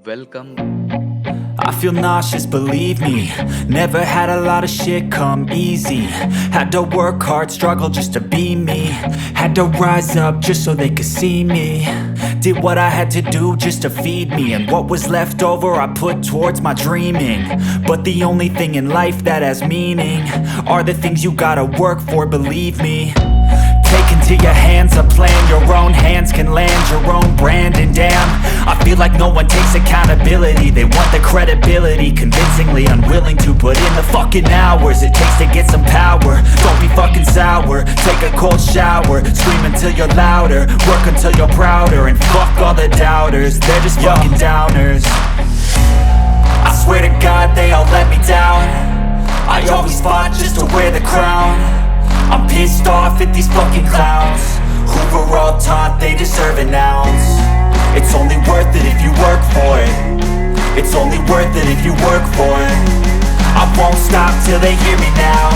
Welcome. I feel nauseous, believe me. Never had a lot of shit come easy. Had to work hard, struggle just to be me. Had to rise up just so they could see me. Did what I had to do just to feed me. And what was left over I put towards my dreaming. But the only thing in life that has meaning are the things you gotta work for, believe me. Take into your hands a plan, your own hands can land your own brand. And damn, I feel like no one takes accountability. They want the credibility, convincingly unwilling to put in the fucking hours it takes to get some power. Don't be fucking sour, take a cold shower. Scream until you're louder, work until you're prouder. And fuck all the doubters, they're just fucking downers. I swear to God they all let me down. I always fought just to wear the crown. I'm pissed off at these fucking clowns who were all taught they deserve an ounce. It's only worth it if you work for it. It's only worth it if you work for it. I won't stop till they hear me now.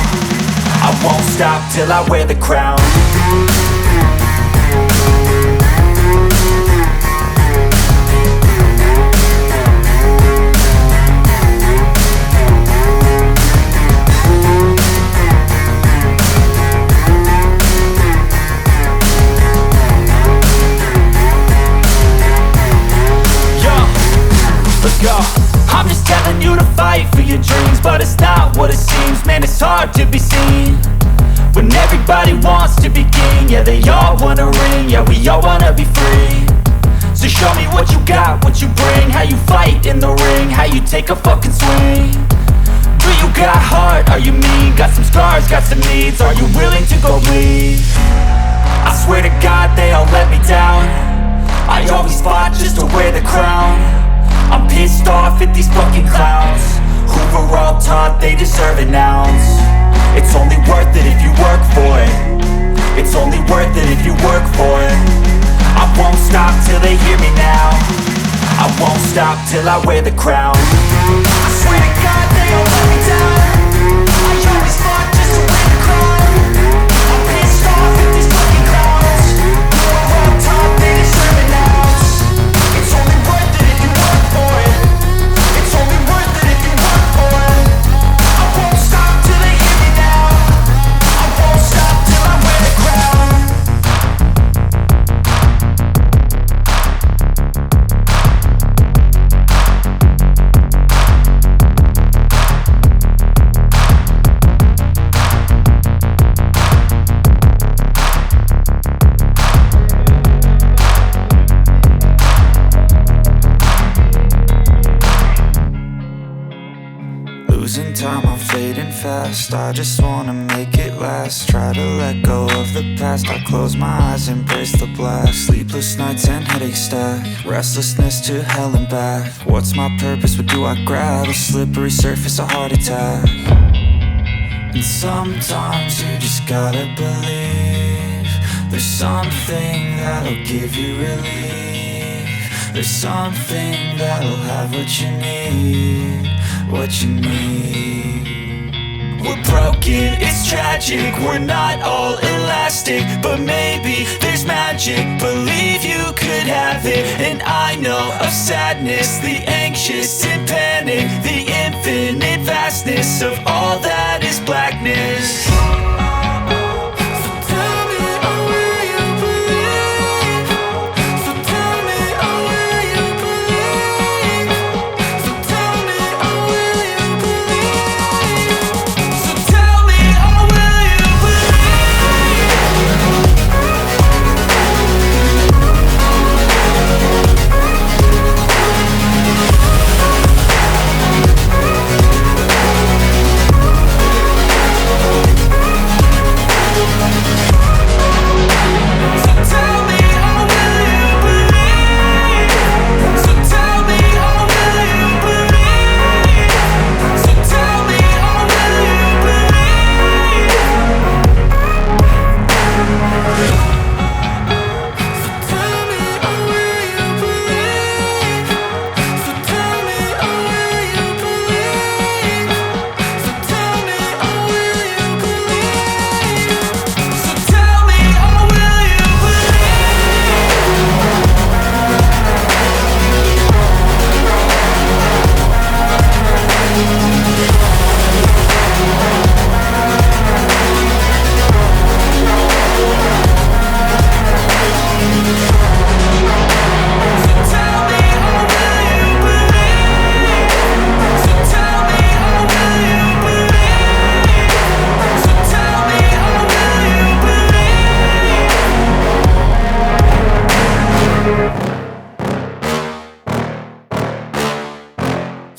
I won't stop till I wear the crown. I'm just telling you to fight for your dreams, but it's not what it seems. Man, it's hard to be seen when everybody wants to be king. Yeah, they all wanna ring, yeah, we all wanna be free. So show me what you got, what you bring, how you fight in the ring, how you take a fucking swing. Do you got heart, are you mean? Got some scars, got some needs, are you willing to go bleed? I swear to God they all let me down. I always fought just to wear the crown. I'm pissed off at these fucking clowns who were all taught they deserve an ounce. It's only worth it if you work for it. It's only worth it if you work for it. I won't stop till they hear me now. I won't stop till I wear the crown. I swear to God they all let me down. I always fought just to wear the crown. I'm pissed off at these fucking clowns who were all taught they deserve an ounce. It's only worth it if you work for it. It's only worth it if you work for it. I won't stop till they hear me now. I won't stop till I wear the crown. Losing time, I'm fading fast. I just wanna make it last. Try to let go of the past. I close my eyes, embrace the blast. Sleepless nights and headaches stack. Restlessness to hell and back. What's my purpose? What do I grab? A slippery surface, a heart attack. And sometimes you just gotta believe there's something that'll give you relief. There's something that'll have what you need. What you need. We're broken, it's tragic. We're not all elastic, but maybe there's magic. Believe you could have it. And I know of sadness, the anxious and panic, the infinite vastness of all that is blackness.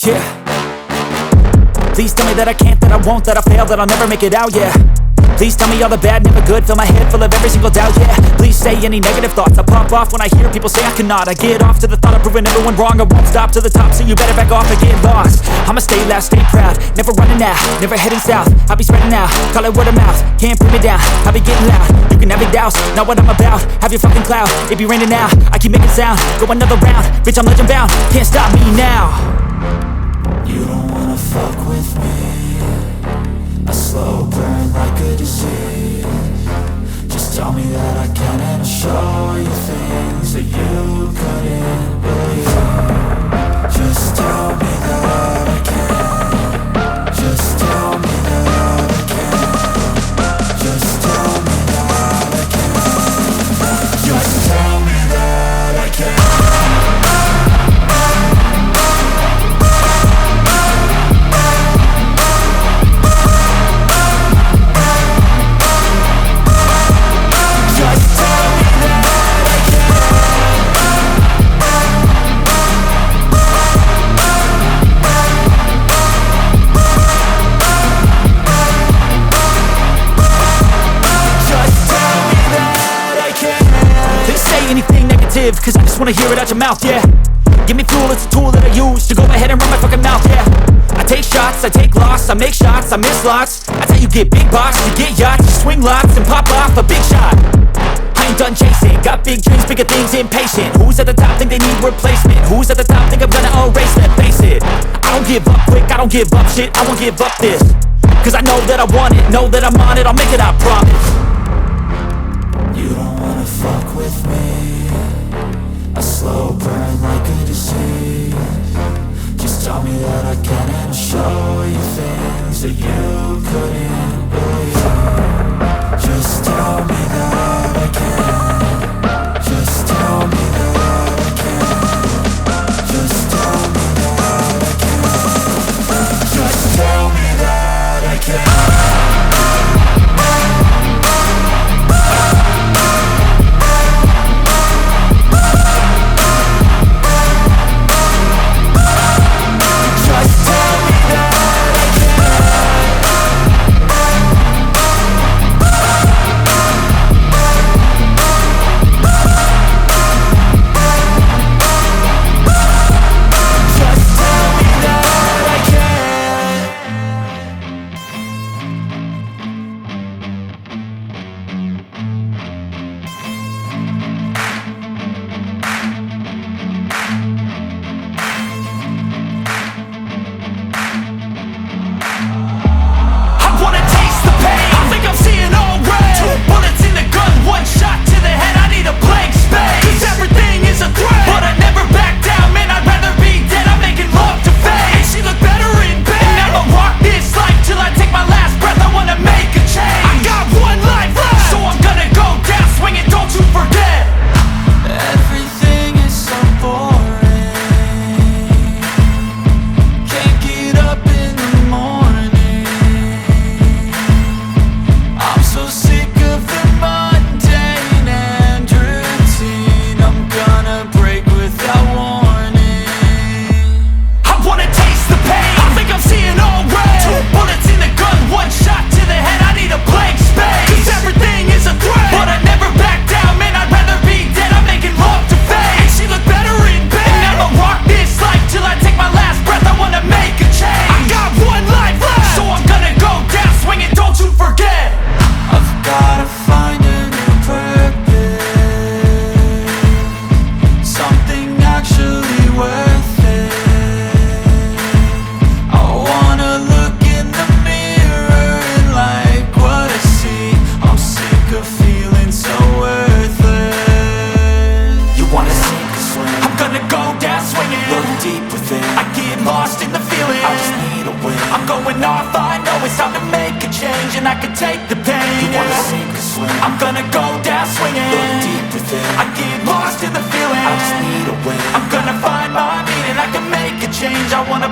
Yeah. Please tell me that I can't, that I won't, that I fail, that I'll never make it out, yeah. Please tell me all the bad, never good, fill my head full of every single doubt, yeah. Please say any negative thoughts, I pop off when I hear people say I cannot. I get off to the thought of proving everyone wrong, I won't stop to the top, so you better back off and get lost. I'ma stay loud, stay proud, never running out, never heading south. I'll be spreading out, call it word of mouth, can't put me down, I'll be getting loud. You can have your doubts, not what I'm about, have your fucking clout, it be raining now, I keep making sound, go another round, bitch I'm legend bound, can't stop me now. You don't wanna fuck with me, a slow burn like a disease. Just tell me that I can and I'll show you things that you couldn't believe. Just tell me that I can. Just tell me that I can. Just tell me that I can. Just tell me that I can. Cause I just wanna hear it out your mouth, yeah. Give me fuel, it's a tool that I use to go ahead and run my fucking mouth, yeah. I take shots, I take loss, I make shots, I miss lots. That's how you get big box, you get yachts, you swing lots and pop off a big shot. I ain't done chasing, got big dreams, bigger things, impatient. Who's at the top think they need replacement? Who's at the top think I'm gonna erase that? Face it, I don't give up quick, I don't give up shit, I won't give up this. Cause I know that I want it, know that I'm on it, I'll make it, I promise. You don't wanna fuck with me, a slow burn like a disease. Just tell me that I can and I'll show you things that you couldn't believe. Just tell me that I can. Just tell me that I can. Just tell me that I can. Just tell me that I can. and I can take the pain. You wanna sink or swim? I'm gonna go down swinging. Look deep within. I get lost in the feeling. I just need a win. I'm gonna find my meaning. I can make a change. I wanna